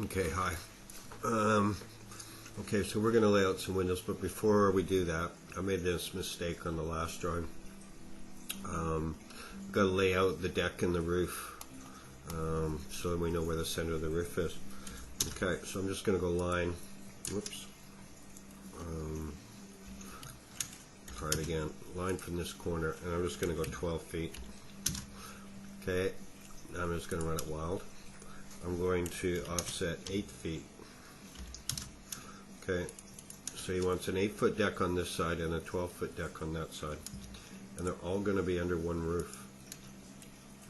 Okay, hi. Okay, so we're going to lay out some windows, but before we do that, I made this mistake on the last drawing. We've got to lay out the deck and the roof so we know where the center of the roof is. Okay, so I'm just going to go line, whoops, try it again, line from this corner, and I'm just going to go 12 feet. Okay, now I'm just going to run it wild. I'm going to offset 8 feet. Okay, so he wants an 8-foot deck on this side and a 12-foot deck on that side. And they're all going to be under one roof.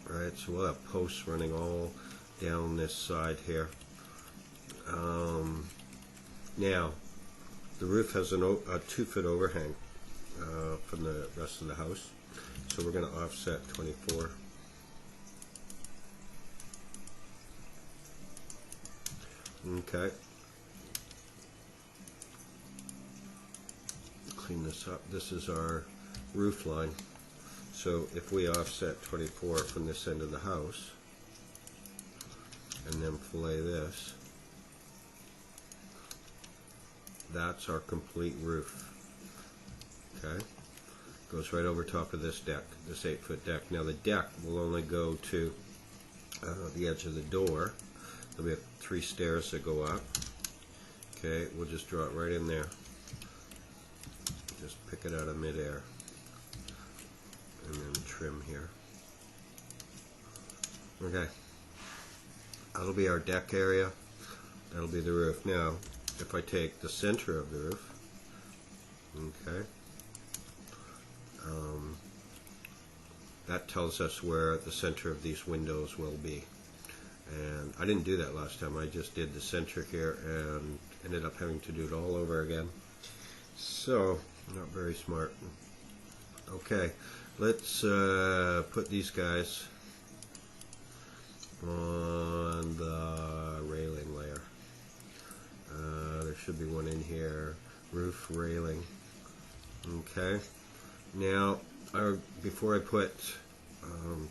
Alright, so we'll have posts running all down this side here. Now, the roof has a 2-foot overhang from the rest of the house. So we're going to offset 24. Okay. Clean this up. This is our roof line. So if we offset 24 from this end of the house and then fillet this, that's our complete roof. Okay? Goes right over top of this deck, this 8-foot deck. Now the deck will only go to the edge of the door. There'll be 3 stairs that go up. Okay, we'll just draw it right in there. Just pick it out of midair. And then trim here. Okay. That'll be our deck area. That'll be the roof. Now, if I take the center of the roof, okay, that tells us where the center of these windows will be. And I didn't do that last time. I just did the center here and ended up having to do it all over again. So, not very smart. Okay, let's put these guys on the railing layer. There should be one in here. Roof railing. Okay. Now, before I put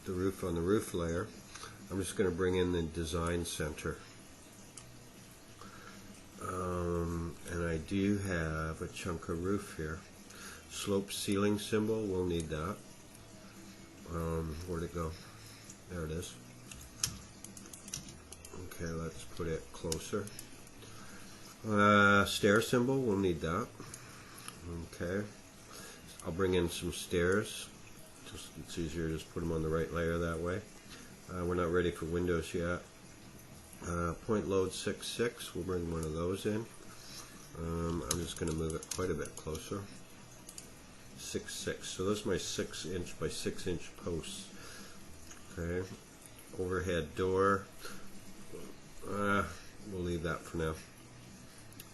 the roof on the roof layer, I'm just going to bring in the design center. And I do have a chunk of roof here. Slope ceiling symbol, we'll need that. Where'd it go? There it is. Okay, let's put it closer. Stair symbol, we'll need that. Okay. I'll bring in some stairs. It's easier to just put them on the right layer that way. We're not ready for windows yet. Point load 6.6, we'll bring one of those in. I'm just going to move it quite a bit closer. 6.6, so those are my 6-inch by 6-inch posts. Okay, overhead door, we'll leave that for now.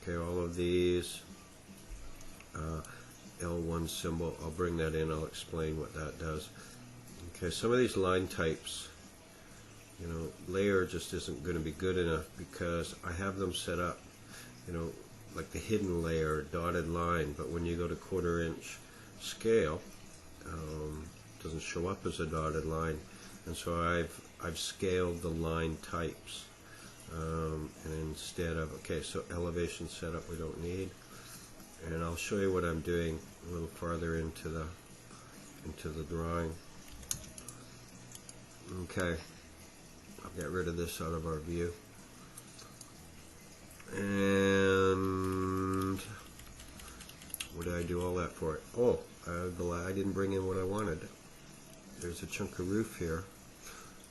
Okay, all of these, L1 symbol, I'll bring that in, I'll explain what that does. Okay, some of these line types, you know, layer just isn't going to be good enough because I have them set up, you know, like the hidden layer, dotted line, but when you go to 1/4-inch scale, it doesn't show up as a dotted line, and so I've scaled the line types, and instead of, okay, so elevation setup we don't need, and I'll show you what I'm doing a little farther into the drawing. Okay. I'll get rid of this out of our view. And what did I do all that for? Oh, I didn't bring in what I wanted. There's a chunk of roof here.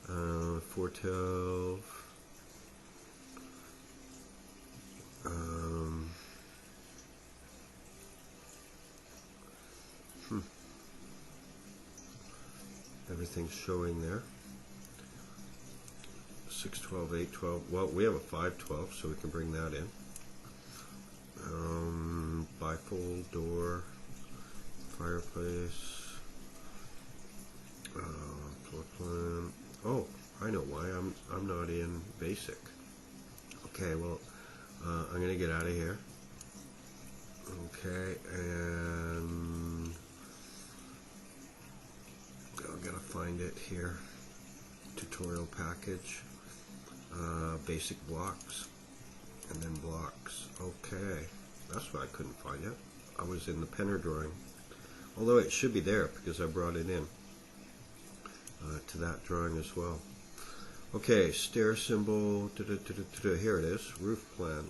412. Everything's showing there. 612, 812. Well, we have a 512, so we can bring that in. Bifold door, fireplace, floor plan. Oh, I know why I'm not in basic. Okay, well, I'm gonna get out of here. Okay, and I gotta find it here. Tutorial package. Basic blocks. and then blocks. Okay, that's why I couldn't find it. I was in the Penner drawing, although it should be there because I brought it in to that drawing as well. Okay, stair symbol, here it is, roof plan.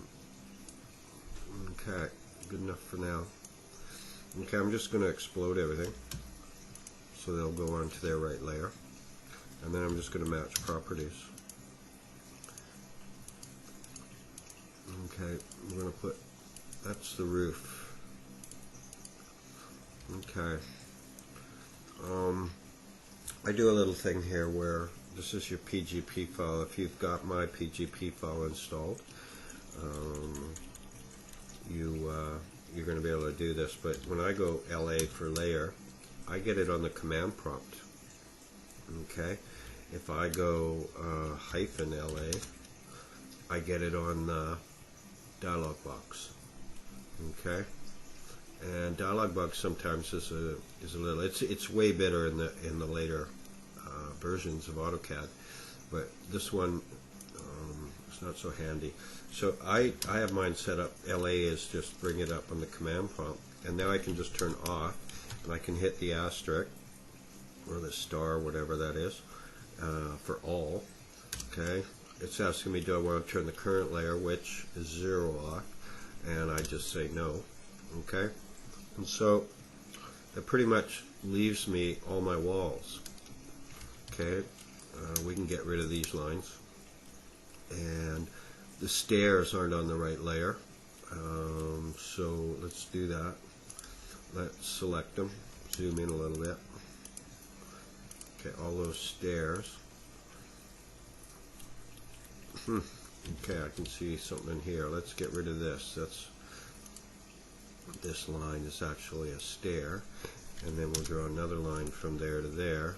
Okay, good enough for now. Okay, I'm just going to explode everything so they'll go onto their right layer, and then I'm just going to match properties. Okay, we're going to put, that's the roof. Okay, I do a little thing here where this is your PGP file. If you've got my PGP file installed, you're going to be able to do this. But when I go LA for layer, I get it on the command prompt. Okay, if I go hyphen LA, I get it on the dialog box. Okay, and dialog box sometimes is a little. It's way better in the later versions of AutoCAD, but this one it's not so handy. So I have mine set up. LA is just bring it up on the command prompt, and now I can just turn off, and I can hit the asterisk or the star, whatever that is, for all. Okay, it's asking me, do I want to turn the current layer, which is 0 off, and I just say no. Okay, and so that pretty much leaves me all my walls. Okay, we can get rid of these lines, and the stairs aren't on the right layer, so let's do that. Let's select them, zoom in a little bit. Okay, all those stairs. Okay, I can see something in here. Let's get rid of this. This line is actually a stair, and then we'll draw another line from there to there,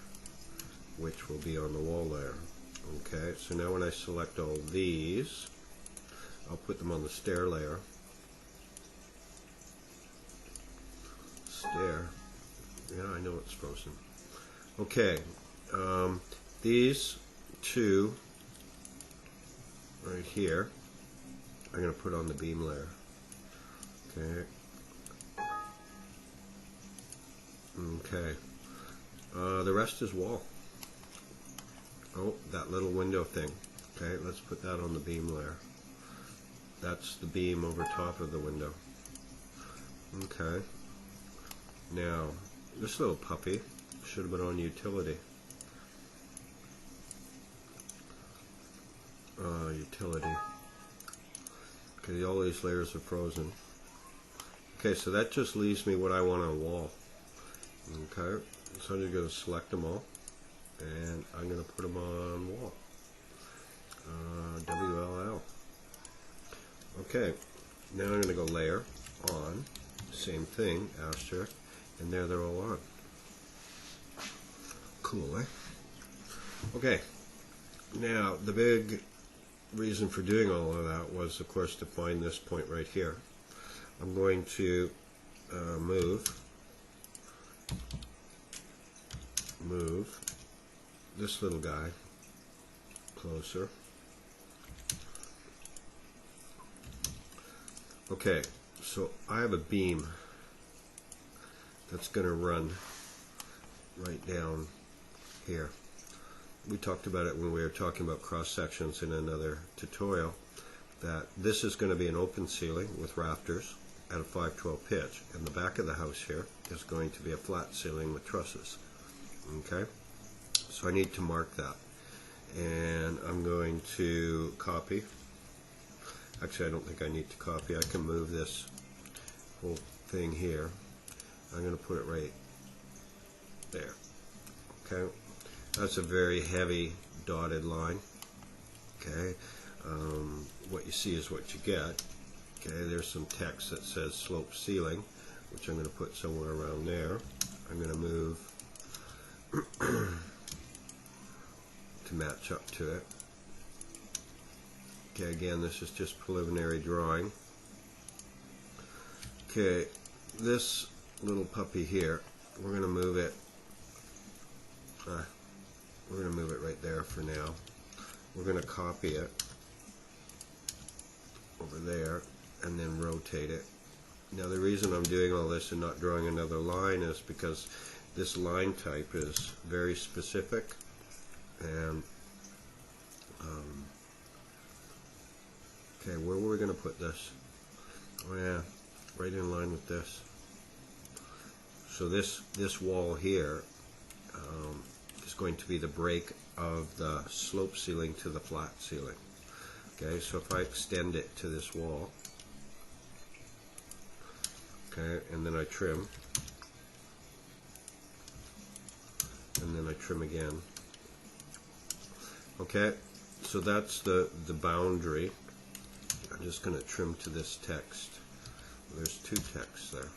which will be on the wall layer. Okay, so now when I select all these, I'll put them on the stair layer. Stair. Yeah, I know it's frozen. Okay, these two right here, I'm going to put on the beam layer. Okay. Okay. The rest is wall. Oh, that little window thing. Okay, let's put that on the beam layer. That's the beam over top of the window. Okay. Now, this little puppy should have been on utility. Utility. Okay, all these layers are frozen. Okay, so that just leaves me what I want on a wall. Okay, so I'm just going to select them all, and I'm going to put them on wall. WLL. Okay, now I'm going to go layer on, same thing, asterisk, and there they're all on. Cool, eh? Okay, now the big reason for doing all of that was, of course, to find this point right here. I'm going to move this little guy closer. Okay, so I have a beam that's going to run right down here. We talked about it when we were talking about cross sections in another tutorial, that this is going to be an open ceiling with rafters at a 5/12 pitch, and the back of the house here is going to be a flat ceiling with trusses. Okay, so I need to mark that, and I'm going to copy. Actually, I don't think I need to copy. I can move this whole thing here. I'm going to put it right there. Okay, that's a very heavy dotted line. Okay, what you see is what you get. Okay, there's some text that says slope ceiling, which I'm going to put somewhere around there. I'm going to move to match up to it. Okay, again, this is just preliminary drawing. Okay, this little puppy here, we're going to move it. We're going to move it right there for now. We're going to copy it over over there and then rotate it. Now the reason I'm doing all this and not drawing another line is because this line type is very specific, and okay, where were we going to put this? Oh yeah, right in line with this. So this wall here is going to be the break of the slope ceiling to the flat ceiling. Okay, so if I extend it to this wall, okay, and then I trim, and then I trim again. Okay, so that's the boundary. I'm just going to trim to this text. There's two texts there.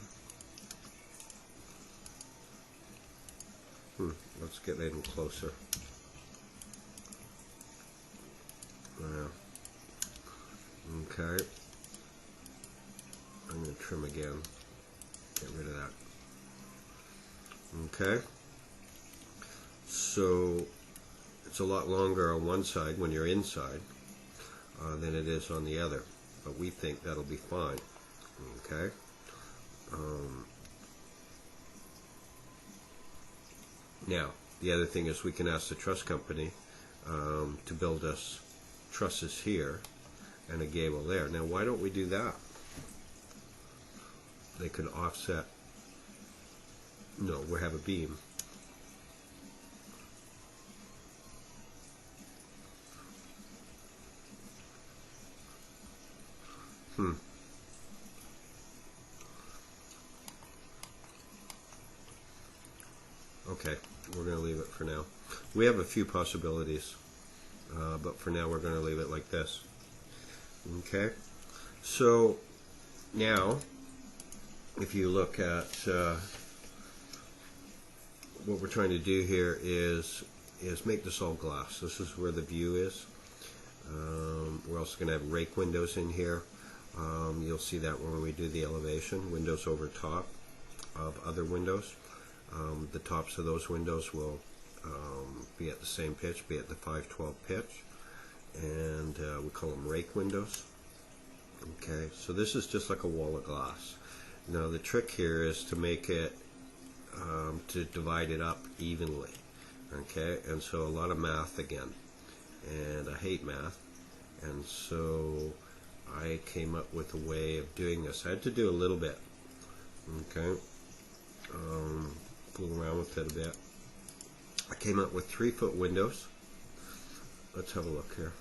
Let's get in closer. Yeah. Okay. I'm going to trim again. Get rid of that. Okay. So it's a lot longer on one side when you're inside than it is on the other, but we think that'll be fine. Okay. Now, the other thing is we can ask the truss company to build us trusses here and a gable there. Now, why don't we do that? They could offset. No, we have a beam. Okay, we're going to leave it for now. We have a few possibilities, but for now we're going to leave it like this. Okay, so now if you look at what we're trying to do here is make this all glass. This is where the view is. We're also going to have rake windows in here. You'll see that when we do the elevation, windows over top of other windows. The tops of those windows will be at the same pitch, be at the 512 pitch, and we call them rake windows. Okay, so this is just like a wall of glass. Now the trick here is to make it, to divide it up evenly. Okay, and so a lot of math again, and I hate math, and so I came up with a way of doing this. I had to do a little bit. Okay. Fool around with it a bit. I came up with 3-foot windows. Let's have a look here.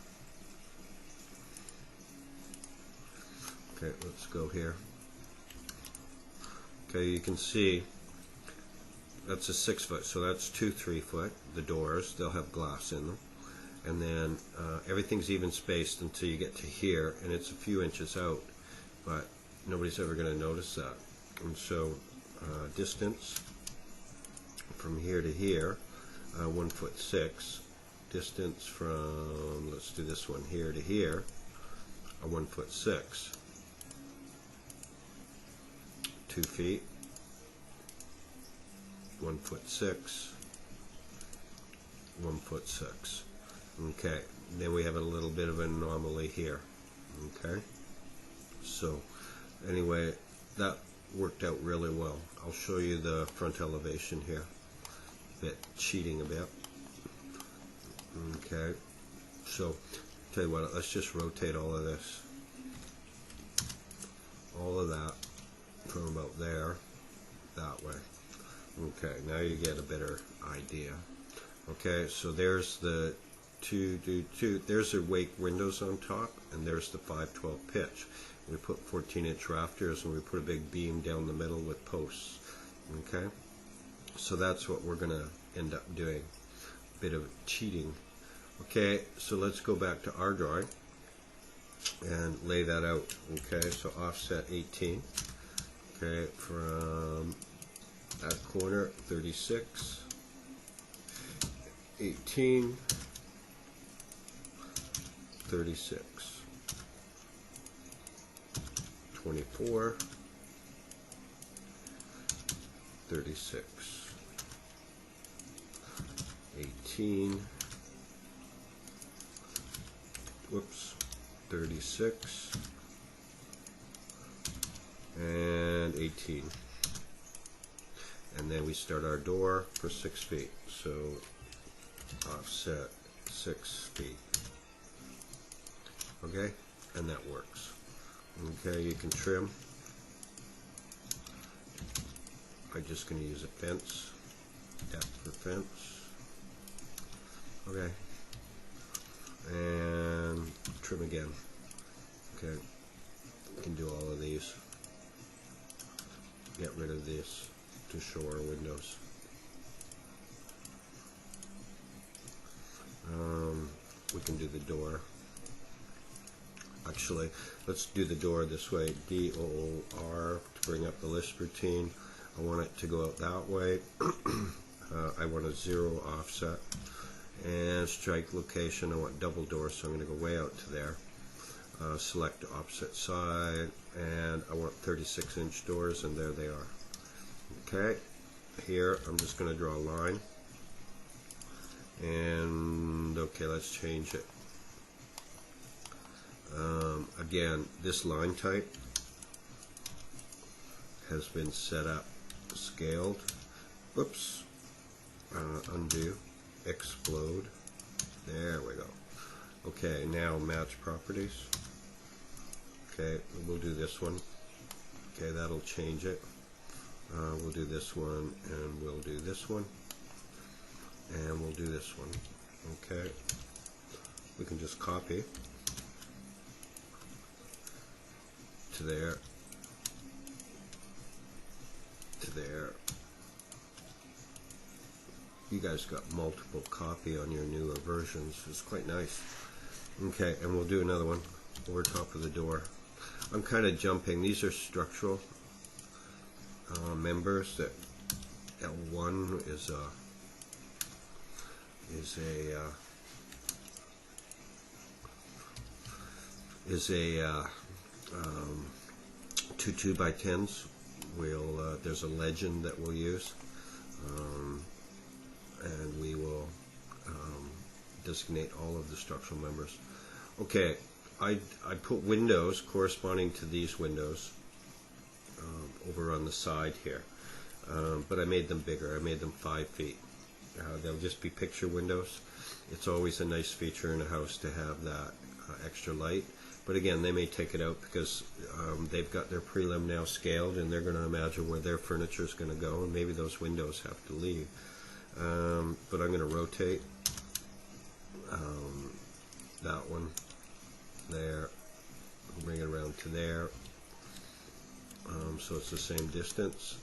Okay, let's go here. Okay, you can see that's a 6-foot, so that's 2 3-foot. The doors, they'll have glass in them. And then everything's even spaced until you get to here, and it's a few inches out, but nobody's ever going to notice that. And so distance from here to here, 1'6". Distance from, let's do this one, here to here, 1'6". 2 feet, 1'6", 1'6". Okay, then we have a little bit of an anomaly here. Okay, so anyway, that worked out really well. I'll show you the front elevation here. Bit cheating a bit. Okay, so tell you what, let's just rotate all of this, all of that from about there that way. Okay, now you get a better idea. Okay, so there's the there's the wake windows on top, and there's the 512 pitch. We put 14-inch rafters, and we put a big beam down the middle with posts. Okay, so that's what we're going to end up doing. A bit of cheating. Okay, so let's go back to our drawing and lay that out. Okay, so offset 18. Okay, from that corner, 36, 18, 36, 24, 36, 18, whoops, 36, and 18. And then we start our door for 6 feet. So offset 6 feet. Okay, and that works. Okay, you can trim. I'm just going to use a fence, depth for fence. Okay, and trim again. Okay, you can do all of these. Get rid of this to show our windows. We can do the door. Actually, let's do the door this way. DOR to bring up the list routine. I want it to go out that way. I want a 0 offset. And strike location, I want double doors, so I'm going to go way out to there. Select opposite side, and I want 36-inch doors, and there they are. Okay, here I'm just going to draw a line. And okay, let's change it. Again, this line type has been set up, scaled. Whoops. Undo, explode. There we go. Okay, now match properties. Okay, we'll do this one. Okay, that'll change it. We'll do this one, and we'll do this one, and we'll do this one. Okay, we can just copy to there, to there. You guys got multiple copy on your newer versions. It's quite nice. Okay, and we'll do another one over top of the door. I'm kind of jumping. These are structural members. That L1 is a 2 2x10s. There's a legend that we'll use, and we will designate all of the structural members. Okay, I put windows corresponding to these windows over on the side here, but I made them bigger. I made them 5 feet. They'll just be picture windows. It's always a nice feature in a house to have that extra light. But again, they may take it out because they've got their prelim now scaled, and they're going to imagine where their furniture is going to go, and maybe those windows have to leave. But I'm going to rotate that one there, bring it around to there, so it's the same distance.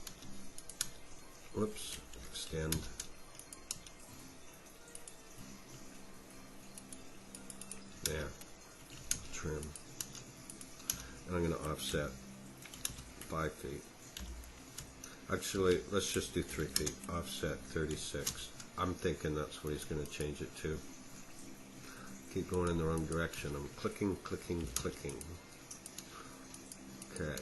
Whoops, extend. There, trim. And I'm going to offset 5 feet. Actually, let's just do 3 feet. Offset 36. I'm thinking that's what he's going to change it to. Keep going in the wrong direction. I'm clicking, clicking, clicking. Okay.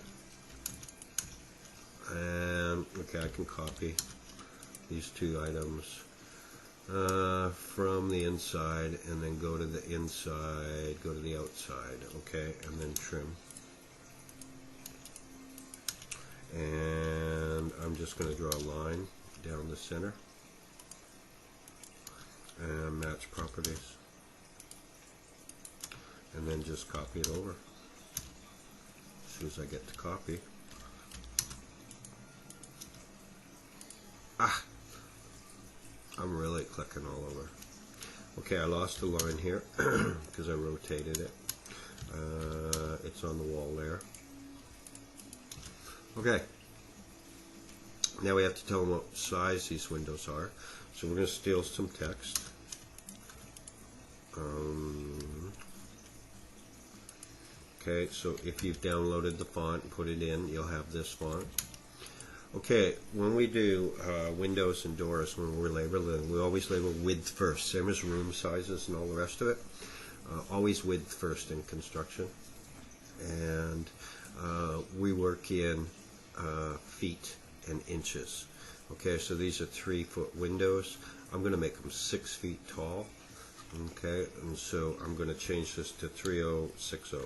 And, okay, I can copy these 2 items from the inside, and then go to the inside, go to the outside, okay, and then trim. And I'm just going to draw a line down the center, and match properties, and then just copy it over. As soon as I get to copy. I'm really clicking all over. Okay, I lost the line here because I rotated it. It's on the wall there. Okay. Now we have to tell them what size these windows are. So we're going to steal some text. Okay, so if you've downloaded the font and put it in, you'll have this font. Okay, when we do windows and doors, when we're labeling, we always label width first, same as room sizes and all the rest of it. Always width first in construction. And we work in feet and inches. Okay, so these are 3-foot windows. I'm going to make them 6 feet tall. Okay, and so I'm going to change this to 3060.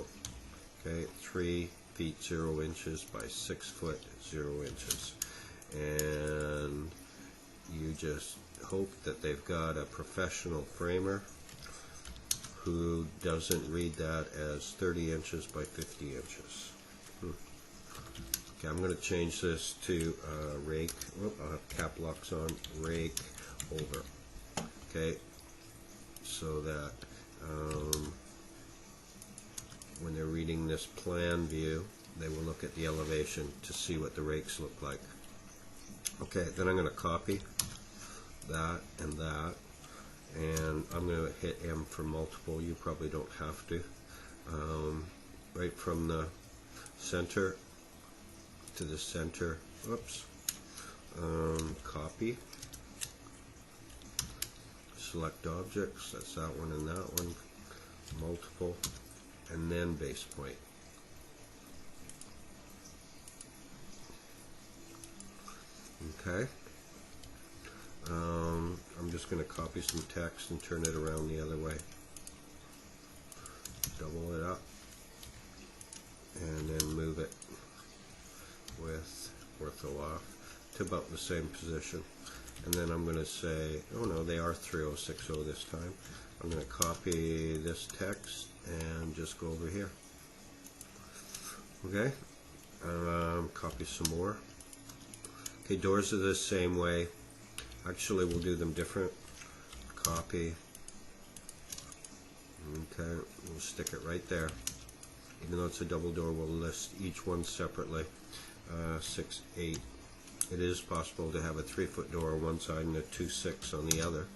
Okay, 3060. feet 0 inches by 6 foot 0 inches. And you just hope that they've got a professional framer who doesn't read that as 30 inches by 50 inches. Okay, I'm going to change this to rake. I'll have cap locks on. Rake over. Okay, so that when they're reading this plan view, they will look at the elevation to see what the rakes look like. Okay, then I'm going to copy that, and I'm going to hit M for multiple. You probably don't have to. Right from the center to the center. Whoops. Copy. Select objects. That's that one and that one. Multiple. And then base point. Okay. I'm just going to copy some text and turn it around the other way. Double it up. And then move it with ortho off to about the same position. And then I'm going to say, oh no, they are 3060 this time. I'm going to copy this text and just go over here. Okay. Copy some more. Okay, doors are the same way. Actually, we'll do them different. Copy. Okay, we'll stick it right there. Even though it's a double door, we'll list each one separately. 6, 8. It is possible to have a 3-foot door on one side and a 2-6 on the other.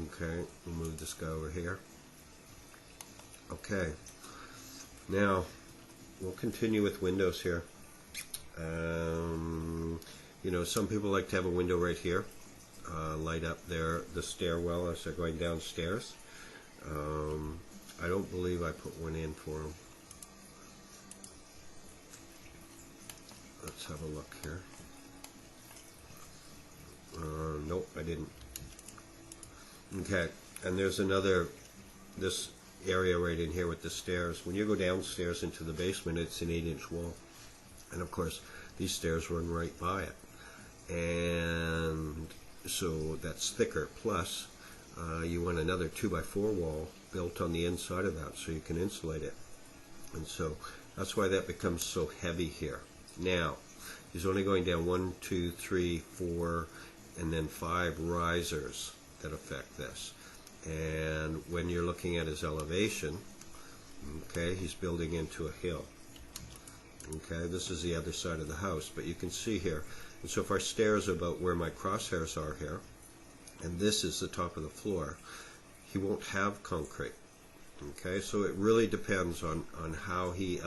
Okay, we'll move this guy over here. Okay, now we'll continue with windows here. You know, some people like to have a window right here, light up the stairwell as they're going downstairs. I don't believe I put one in for them. Let's have a look here. Nope, I didn't. Okay, and there's this area right in here with the stairs. When you go downstairs into the basement, it's an 8-inch wall. And of course, these stairs run right by it. And so that's thicker. Plus, you want another 2x4 wall built on the inside of that so you can insulate it. And so that's why that becomes so heavy here. Now, he's only going down 1, 2, 3, 4, and then 5 risers that affect this. And when you're looking at his elevation, okay, he's building into a hill. Okay, this is the other side of the house, but you can see here. And so if our stairs are about where my crosshairs are here, and this is the top of the floor, he won't have concrete. Okay, so it really depends on how he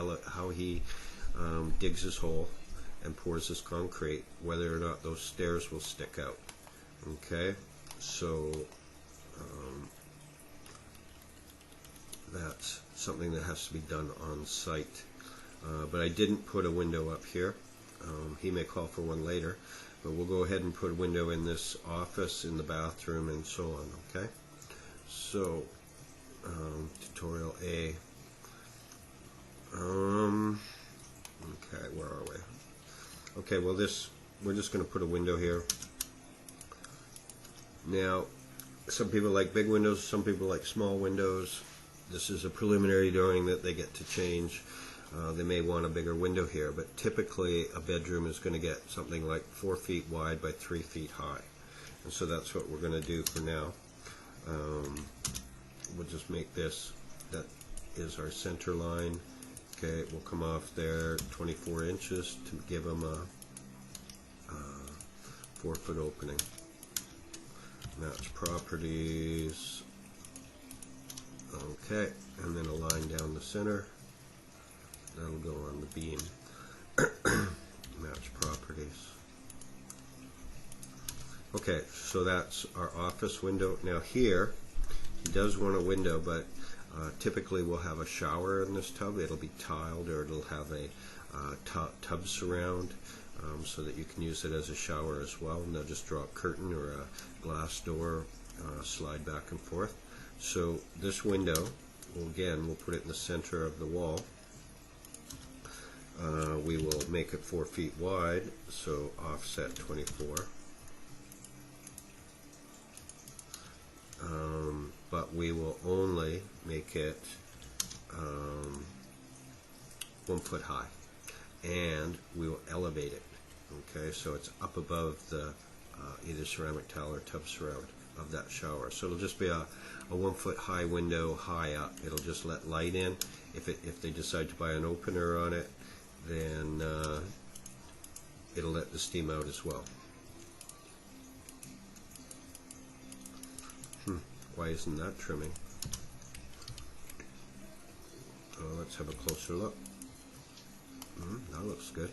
digs his hole and pours his concrete, whether or not those stairs will stick out. Okay, so that's something that has to be done on site. But I didn't put a window up here. He may call for one later, but we'll go ahead and put a window in this office, in the bathroom, and so on. Okay, so tutorial A. Okay, where are we? Okay, well we're just going to put a window here. Now, some people like big windows, some people like small windows. This is a preliminary drawing that they get to change. They may want a bigger window here, but typically a bedroom is going to get something like 4 feet wide by 3 feet high. And so that's what we're going to do for now. We'll just make this, that is our center line. Okay, it will come off there 24 inches to give them a 4-foot opening. Match properties. Okay, and then a line down the center. That'll go on the beam. Match properties. Okay, so that's our office window. Now here, he does want a window, but typically we'll have a shower in this tub. It'll be tiled, or it'll have a tub surround, so that you can use it as a shower as well. And they'll just draw a curtain or a glass door, slide back and forth. So this window, well, again, we'll put it in the center of the wall. We will make it 4 feet wide, so offset 24. But we will only make it 1 foot high, and we will elevate it. Okay, so it's up above the either ceramic tile or tub surround of that shower. So it'll just be a 1 foot high window high up. It'll just let light in. If they decide to buy an opener on it, then it'll let the steam out as well. Why isn't that trimming? Let's have a closer look. That looks good.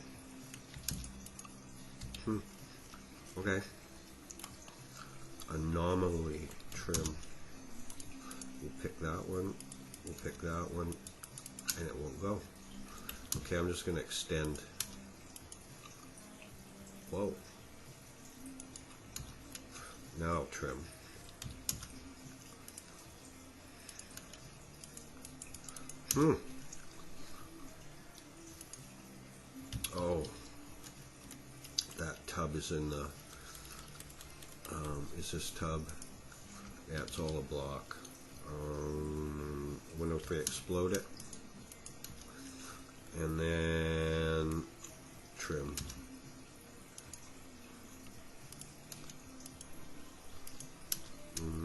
Okay. Anomaly trim. We'll pick that one. We'll pick that one, and it won't go. Okay, I'm just going to extend. Whoa. Now I'll trim. Oh, that tub is in the, is this tub? Yeah, it's all a block. I wonder if we explode it. And then trim.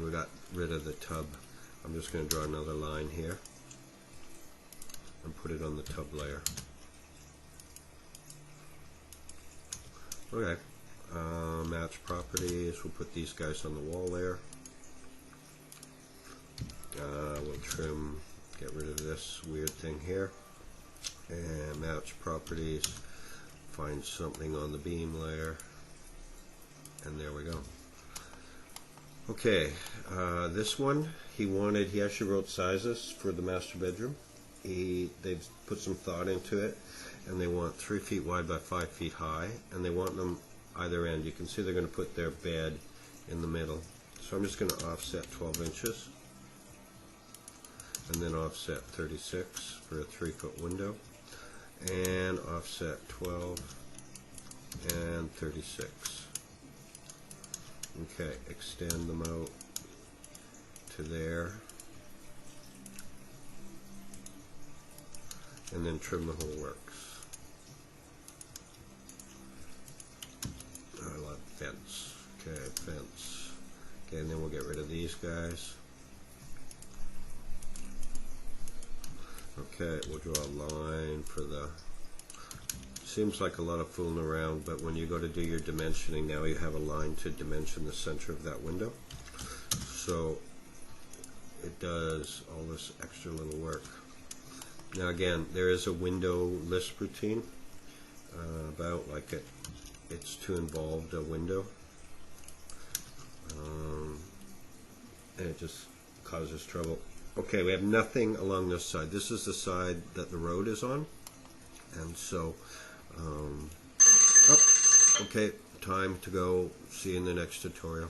We got rid of the tub. I'm just going to draw another line here and put it on the tub layer. Okay, match properties, we'll put these guys on the wall there. We'll trim, get rid of this weird thing here. And match properties, find something on the beam layer, and there we go. Okay, this one, he actually wrote sizes for the master bedroom. They've put some thought into it, and they want 3 feet wide by 5 feet high, and they want them either end. You can see they're going to put their bed in the middle. So I'm just going to offset 12 inches, and then offset 36 for a 3 foot window, and offset 12 and 36. Okay, extend them out to there, and then trim the whole works. I love fence. Okay, fence. Okay, and then we'll get rid of these guys. Okay, we'll draw a line for the, seems like a lot of fooling around, but when you go to do your dimensioning, now you have a line to dimension the center of that window. So it does all this extra little work. Now again, there is a window list routine about like it's too involved a window, and it just causes trouble. Okay, we have nothing along this side. This is the side that the road is on, and so okay, time to go. See you in the next tutorial.